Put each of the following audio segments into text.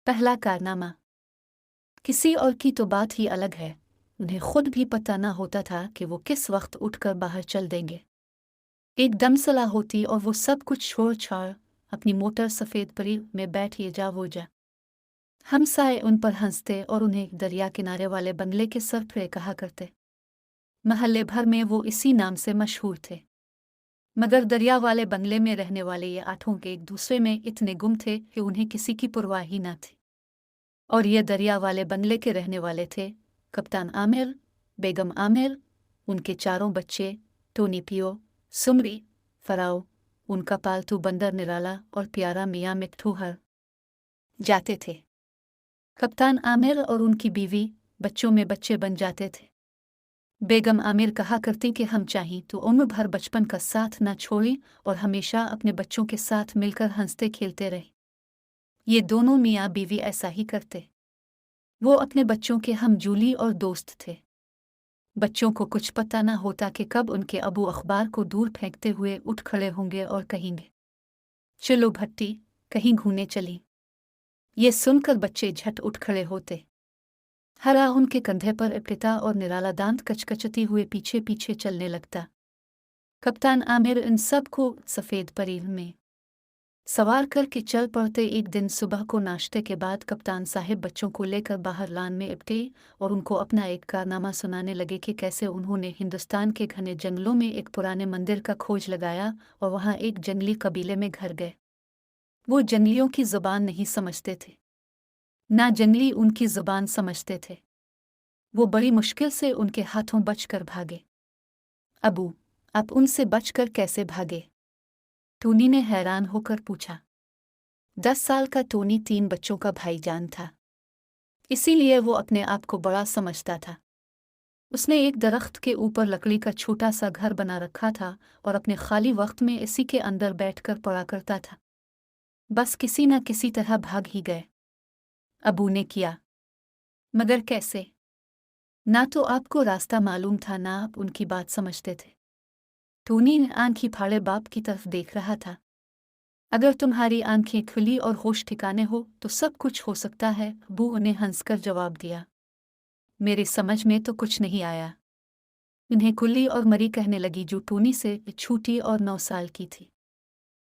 पहला कारनामा। किसी और की तो बात ही अलग है, उन्हें खुद भी पता न होता था कि वो किस वक्त उठकर बाहर चल देंगे। एकदम सलाह होती और वो सब कुछ छोड़ छाड़ अपनी मोटर सफ़ेद परी में बैठिए जा वो जा। हम साए उन पर हंसते और उन्हें दरिया किनारे वाले बंगले के सरफरे कहा करते। महल्ले भर में वो इसी नाम से मशहूर थे। मगर दरिया वाले बंगले में रहने वाले ये आठों के एक दूसरे में इतने गुम थे कि उन्हें किसी की परवाह ही न थी। और ये दरिया वाले बंगले के रहने वाले थे कप्तान आमिर, बेगम आमिर, उनके चारों बच्चे, टोनी पियो, सुमरी, फराओ, उनका पालतू बंदर निराला और प्यारा मियाँ मिट्ठू हर जाते थे। कप्तान आमिर और उनकी बीवी बच्चों में बच्चे बन जाते थे। बेगम आमिर कहा करती कि हम चाहें तो उम्र भर बचपन का साथ न छोड़ें और हमेशा अपने बच्चों के साथ मिलकर हंसते खेलते रहे। ये दोनों मियाँ बीवी ऐसा ही करते। वो अपने बच्चों के हमजूली और दोस्त थे। बच्चों को कुछ पता न होता कि कब उनके अबू अखबार को दूर फेंकते हुए उठ खड़े होंगे और कहेंगे, चलो भट्टी, कहीं घूमने चली। ये सुनकर बच्चे झट उठ खड़े होते। हरा उनके कंधे पर पिता और निराला दांत कचकचती हुए पीछे पीछे चलने लगता। कप्तान आमिर इन सब को सफ़ेद परी में सवार करके चल पड़ते। एक दिन सुबह को नाश्ते के बाद कप्तान साहिब बच्चों को लेकर बाहर लान में इपटे और उनको अपना एक कारनामा सुनाने लगे कि कैसे उन्होंने हिंदुस्तान के घने जंगलों में एक पुराने मंदिर का खोज लगाया और वहाँ एक जंगली कबीले में घर गए। वो जंगलियों की ज़ुबान नहीं समझते थे, ना जंगली उनकी ज़ुबान समझते थे। वो बड़ी मुश्किल से उनके हाथों बचकर भागे। अबू, आप उनसे बचकर कैसे भागे? टोनी ने हैरान होकर पूछा। 10 साल का टोनी 3 बच्चों का भाईजान था, इसीलिए वो अपने आप को बड़ा समझता था। उसने एक दरख्त के ऊपर लकड़ी का छोटा सा घर बना रखा था और अपने खाली वक्त में इसी के अंदर बैठकर पढ़ा करता था। बस किसी न किसी तरह भाग ही गए। अबू ने किया, मगर कैसे? ना तो आपको रास्ता मालूम था, ना आप उनकी बात समझते थे। टोनी आंखें फाड़े बाप की तरफ देख रहा था। अगर तुम्हारी आंखें खुली और होश ठिकाने हो तो सब कुछ हो सकता है, अबू ने हंसकर जवाब दिया। मेरी समझ में तो कुछ नहीं आया। उन्हें कुल्ली और मरी कहने लगी जो टोनी से छोटी और 9 साल की थी।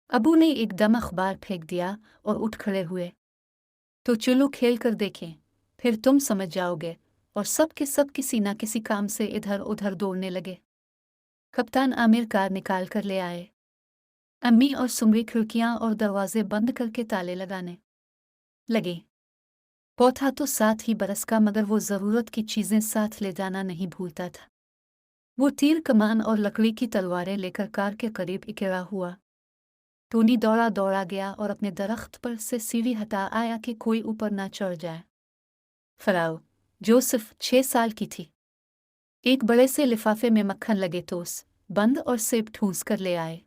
अबू ने एकदम अखबार फेंक दिया और उठ खड़े हुए। तो चलो खेल कर देखें, फिर तुम समझ जाओगे। और सब के सब किसी न किसी काम से इधर उधर दौड़ने लगे। कप्तान आमिर कार निकाल कर ले आए। अम्मी और सुमरी खिड़कियां और दरवाजे बंद करके ताले लगाने लगे। पौधा तो 7 ही बरस का, मगर वो ज़रूरत की चीज़ें साथ ले जाना नहीं भूलता था। वो तीर कमान और लकड़ी की तलवारें लेकर कार के करीब इकट्ठा हुआ। टोनी दौड़ा दौड़ा गया और अपने दरख्त पर से सीढ़ी हटा आया कि कोई ऊपर ना चढ़ जाए। फराओ, जो सिर्फ 6 साल की थी, एक बड़े से लिफाफे में मक्खन लगे टोस्ट, बंद और सेब ठूंस कर ले आए।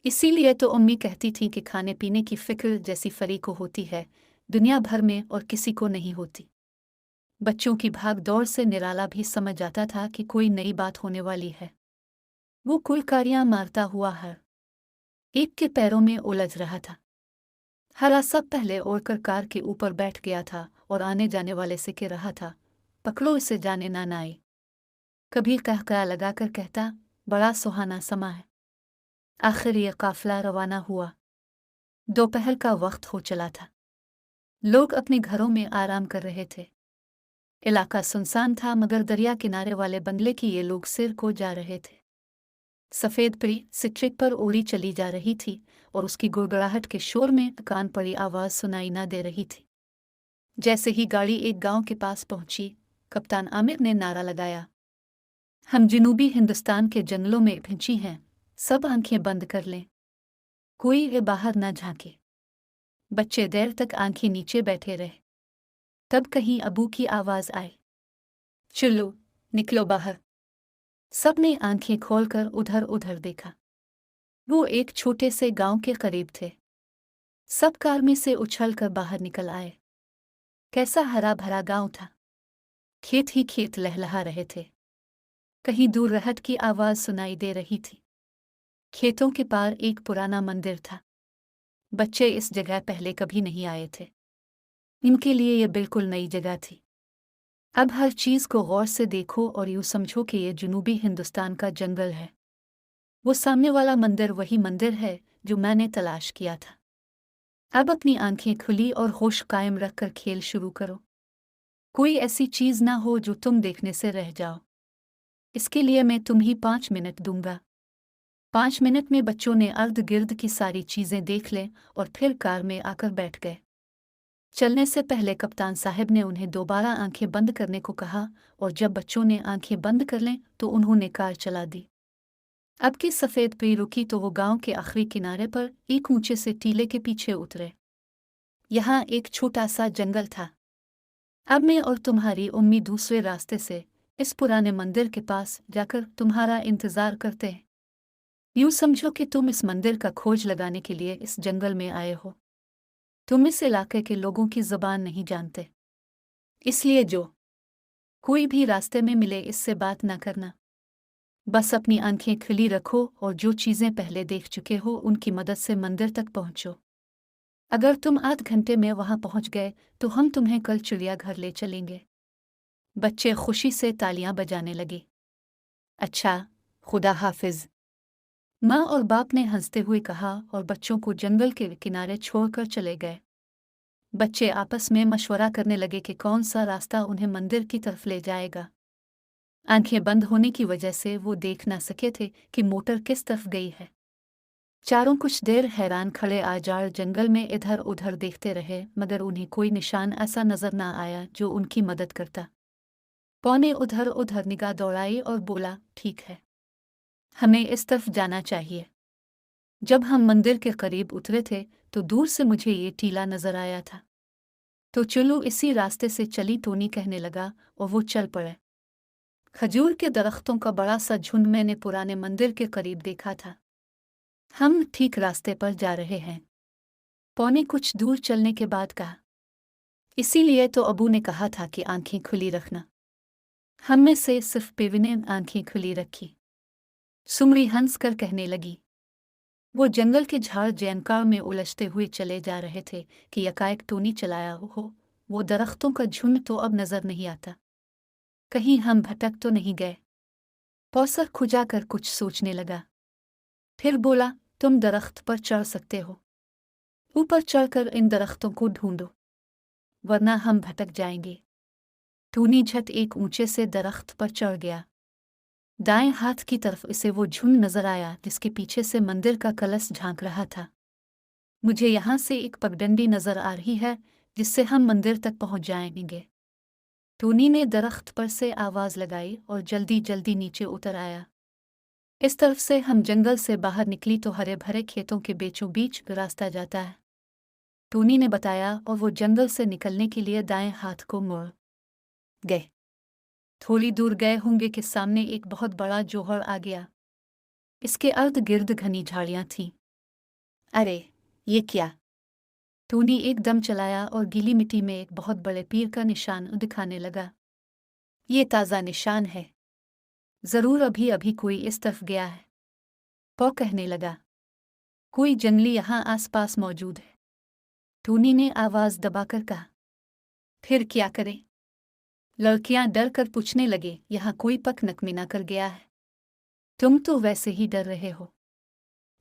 इसीलिए तो अम्मी कहती थी कि खाने पीने की फिक्र जैसी फरी को होती है, दुनिया भर में और किसी को नहीं होती। बच्चों की भाग दौड़ से निराला भी समझ जाता था कि कोई नई बात होने वाली है। वो कुलकारियां मारता हुआ हर एक के पैरों में उलझ रहा था। हरा सब पहले ओढ़कर कार के ऊपर बैठ गया था और आने जाने वाले से कह रहा था, पकड़ो इसे, जाने ना आए। कभी कहकहा लगाकर कहता, बड़ा सुहाना समा है। आखिर ये काफिला रवाना हुआ। दोपहर का वक्त हो चला था। लोग अपने घरों में आराम कर रहे थे। इलाका सुनसान था, मगर दरिया किनारे वाले बंगले की ये लोग सिर को जा रहे थे। सफ़ेद परी सिट्रिक पर उड़ी चली जा रही थी और उसकी गुड़गड़ाहट के शोर में कान पड़ी आवाज़ सुनाई ना दे रही थी। जैसे ही गाड़ी एक गांव के पास पहुंची, कप्तान आमिर ने नारा लगाया, हम जनूबी हिंदुस्तान के जंगलों में पहुंची हैं, सब आंखें बंद कर लें, कोई ये बाहर ना झांके। बच्चे देर तक आंखें नीचे बैठे रहे। तब कहीं अबू की आवाज़ आई, चलो निकलो बाहर। सब ने आंखें खोलकर उधर उधर देखा। वो एक छोटे से गांव के करीब थे। सब कार में से उछलकर बाहर निकल आए। कैसा हरा भरा गांव था। खेत ही खेत लहलहा रहे थे। कहीं दूर रहट की आवाज़ सुनाई दे रही थी। खेतों के पार एक पुराना मंदिर था। बच्चे इस जगह पहले कभी नहीं आए थे। इनके लिए ये बिल्कुल नई जगह थी। अब हर चीज़ को गौर से देखो और यूँ समझो कि ये जनूबी हिंदुस्तान का जंगल है। वो सामने वाला मंदिर वही मंदिर है जो मैंने तलाश किया था। अब अपनी आंखें खुली और होश कायम रखकर खेल शुरू करो। कोई ऐसी चीज़ ना हो जो तुम देखने से रह जाओ। इसके लिए मैं तुम्हें 5 मिनट दूंगा। 5 मिनट में बच्चों ने अर्ध गिर्द की सारी चीज़ें देख लें और फिर कार में आकर बैठ गए। चलने से पहले कप्तान साहब ने उन्हें दोबारा आंखें बंद करने को कहा और जब बच्चों ने आंखें बंद कर लें तो उन्होंने कार चला दी। अब की सफ़ेद पे रुकी तो वो गांव के आखिरी किनारे पर एक ऊंचे से टीले के पीछे उतरे। यहाँ एक छोटा सा जंगल था। अब मैं और तुम्हारी उम्मी दूसरे रास्ते से इस पुराने मंदिर के पास जाकर तुम्हारा इंतजार करते हैं। यूँ समझो कि तुम इस मंदिर का खोज लगाने के लिए इस जंगल में आए हो। तुम इस इलाके के लोगों की ज़बान नहीं जानते, इसलिए जो कोई भी रास्ते में मिले इससे बात ना करना। बस अपनी आंखें खुली रखो और जो चीज़ें पहले देख चुके हो उनकी मदद से मंदिर तक पहुंचो। अगर तुम आध घंटे में वहां पहुंच गए तो हम तुम्हें कल चिड़ियाघर ले चलेंगे। बच्चे खुशी से तालियां बजाने लगे। अच्छा, खुदा हाफिज, माँ और बाप ने हंसते हुए कहा और बच्चों को जंगल के किनारे छोड़कर चले गए। बच्चे आपस में मशवरा करने लगे कि कौन सा रास्ता उन्हें मंदिर की तरफ ले जाएगा। आंखें बंद होने की वजह से वो देख ना सके थे कि मोटर किस तरफ गई है। चारों कुछ देर हैरान खड़े आजार जंगल में इधर उधर देखते रहे मगर उन्हें कोई निशान ऐसा नजर ना आया जो उनकी मदद करता। पौने उधर उधर निगाह दौड़ाई और बोला, ठीक है, हमें इस तरफ जाना चाहिए। जब हम मंदिर के करीब उतरे थे तो दूर से मुझे ये टीला नजर आया था। तो चलो इसी रास्ते से चली, टोनी कहने लगा और वो चल पड़े। खजूर के दरख्तों का बड़ा सा झुंड मैंने पुराने मंदिर के करीब देखा था। हम ठीक रास्ते पर जा रहे हैं, पौने कुछ दूर चलने के बाद कहा। इसीलिए तो अबू ने कहा था कि आंखें खुली रखना। हम में से सिर्फ पेवी ने आंखें खुली रखी। सुमरी हंस कर कहने लगी। वो जंगल के झाड़ जैनकार में उलझते हुए चले जा रहे थे कि यकाएक टोनी चलाया हो। वो दरख्तों का झुंड तो अब नजर नहीं आता। कहीं हम भटक तो नहीं गए। पौसर खुजाकर कुछ सोचने लगा। फिर बोला, तुम दरख्त पर चढ़ सकते हो। ऊपर चढ़कर इन दरख्तों को ढूंढो, वरना हम भटक जाएंगे। टोनी झट एक ऊंचे से दरख्त पर चढ़ गया। दाएं हाथ की तरफ इसे वो झुंड नजर आया जिसके पीछे से मंदिर का कलश झांक रहा था। मुझे यहाँ से एक पगडंडी नजर आ रही है जिससे हम मंदिर तक पहुंच जाएंगे। टोनी ने दरख्त पर से आवाज लगाई और जल्दी जल्दी नीचे उतर आया। इस तरफ से हम जंगल से बाहर निकली तो हरे भरे खेतों के बीचों बीच रास्ता जाता है, टोनी ने बताया और वो जंगल से निकलने के लिए दाएं हाथ को मोड़ गए। थोड़ी दूर गए होंगे कि सामने एक बहुत बड़ा जोहर आ गया। इसके अर्ध गिर्द घनी झाड़ियां थीं। अरे, ये क्या? टोनी एकदम चलाया और गीली मिट्टी में एक बहुत बड़े पीर का निशान दिखाने लगा। ये ताज़ा निशान है, जरूर अभी अभी कोई इस तरफ गया है। पौ कहने लगा, कोई जंगली यहाँ आसपास मौजूद है। टोनी ने आवाज दबाकर कहा। फिर क्या करें? लड़कियां डर कर पूछने लगे, यहाँ कोई पक नकमीना कर गया है? तुम तो वैसे ही डर रहे हो।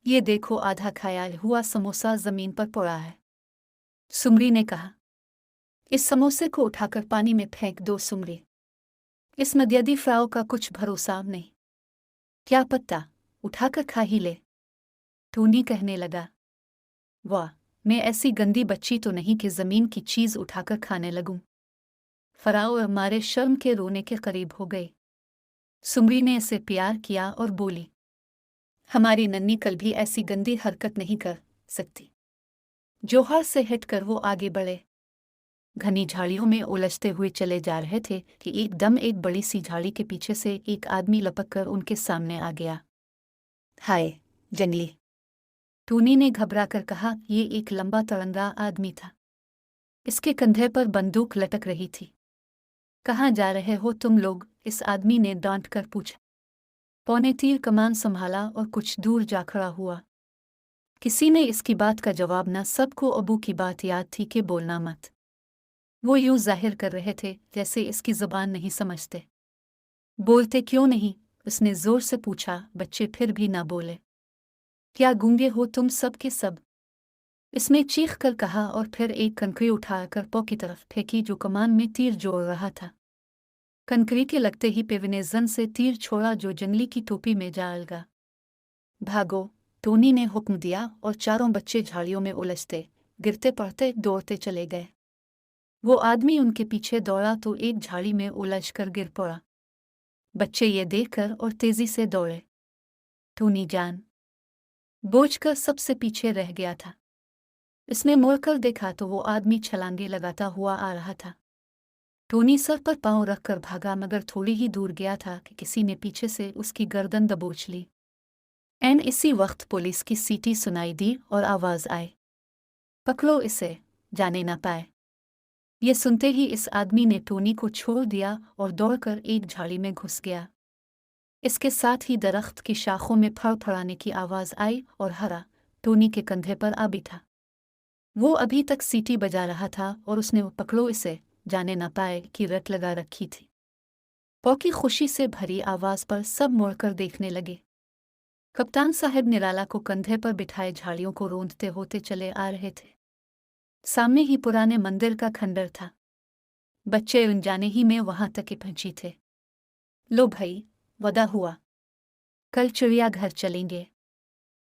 ये देखो, आधा खाया हुआ समोसा जमीन पर पड़ा है। सुमरी ने कहा। इस समोसे को उठाकर पानी में फेंक दो सुमरी। इस मद्यदी फ्राओ का कुछ भरोसा नहीं। क्या पत्ता, उठाकर खा ही ले। टोनी कहने लगा। वाह, मैं ऐसी गंदी बच्ची तो नहीं कि जमीन की चीज उठाकर खाने लगूं। फराओ हमारे शर्म के रोने के करीब हो गई। सुमरी ने इसे प्यार किया और बोली, हमारी नन्नी कल भी ऐसी गंदी हरकत नहीं कर सकती। जोहर से हटकर वो आगे बढ़े। घनी झाड़ियों में उलझते हुए चले जा रहे थे कि एकदम एक बड़ी सी झाड़ी के पीछे से एक आदमी लपक कर उनके सामने आ गया। हाय, जंगली, टोनी ने घबरा कर कहा। ये एक लंबा तड़ंगा आदमी था। इसके कंधे पर बंदूक लटक रही थी। कहाँ जा रहे हो तुम लोग? इस आदमी ने डांट कर पूछा। पौने तीर कमान संभाला और कुछ दूर जा खड़ा हुआ। किसी ने इसकी बात का जवाब न। सबको अबू की बात याद थी कि बोलना मत। वो यूं जाहिर कर रहे थे जैसे इसकी जुबान नहीं समझते। बोलते क्यों नहीं? उसने जोर से पूछा। बच्चे फिर भी ना बोले। क्या गूंगे हो तुम सब के सब? इसने चीख कर कहा और फिर एक कंकरी उठाकर पौ की तरफ फेंकी जो कमान में तीर जोड़ रहा था। कंकरी के लगते ही पेव ने जन से तीर छोड़ा जो जंगली की टोपी में जा अलगा। भागो, टोनी ने हुक्म दिया और चारों बच्चे झाड़ियों में उलझते गिरते पड़ते दौड़ते चले गए। वो आदमी उनके पीछे दौड़ा तो एक झाड़ी में उलझ कर गिर पड़ा। बच्चे ये देखकर और तेजी से दौड़े। टोनी जान बूझकर सबसे पीछे रह गया था। इसने मुड़कर देखा तो वो आदमी छलांगे लगाता हुआ आ रहा था। टोनी सर पर पांव रखकर भागा मगर थोड़ी ही दूर गया था कि किसी ने पीछे से उसकी गर्दन दबोच ली। इसी वक्त पुलिस की सीटी सुनाई दी और आवाज आई, पकड़ो इसे, जाने ना पाए। ये सुनते ही इस आदमी ने टोनी को छोड़ दिया और दौड़कर एक झाड़ी में घुस गया। इसके साथ ही दरख्त की शाखों में फड़फड़ाने की आवाज आई और हरा टोनी के कंधे पर आ बिठा। वो अभी तक सीटी बजा रहा था और उसने वो पकड़ो इसे, जाने न पाए की रट लगा रखी थी। पौ की खुशी से भरी आवाज पर सब मुड़कर देखने लगे। कप्तान साहब निराला को कंधे पर बिठाए झाड़ियों को रोंदते होते चले आ रहे थे। सामने ही पुराने मंदिर का खंडर था। बच्चे अनजाने ही में वहां तक पहुंची थे। लो भाई, वदा हुआ, कल चिड़ियाघर चलेंगे।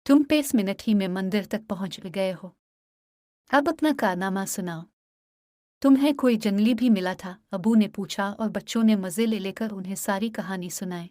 तुम 5 मिनट ही में मंदिर तक पहुंच गए हो। अब अपना कारनामा सुनाओ। तुम्हें कोई जंगली भी मिला था? अबू ने पूछा और बच्चों ने मजे ले लेकर उन्हें सारी कहानी सुनाई।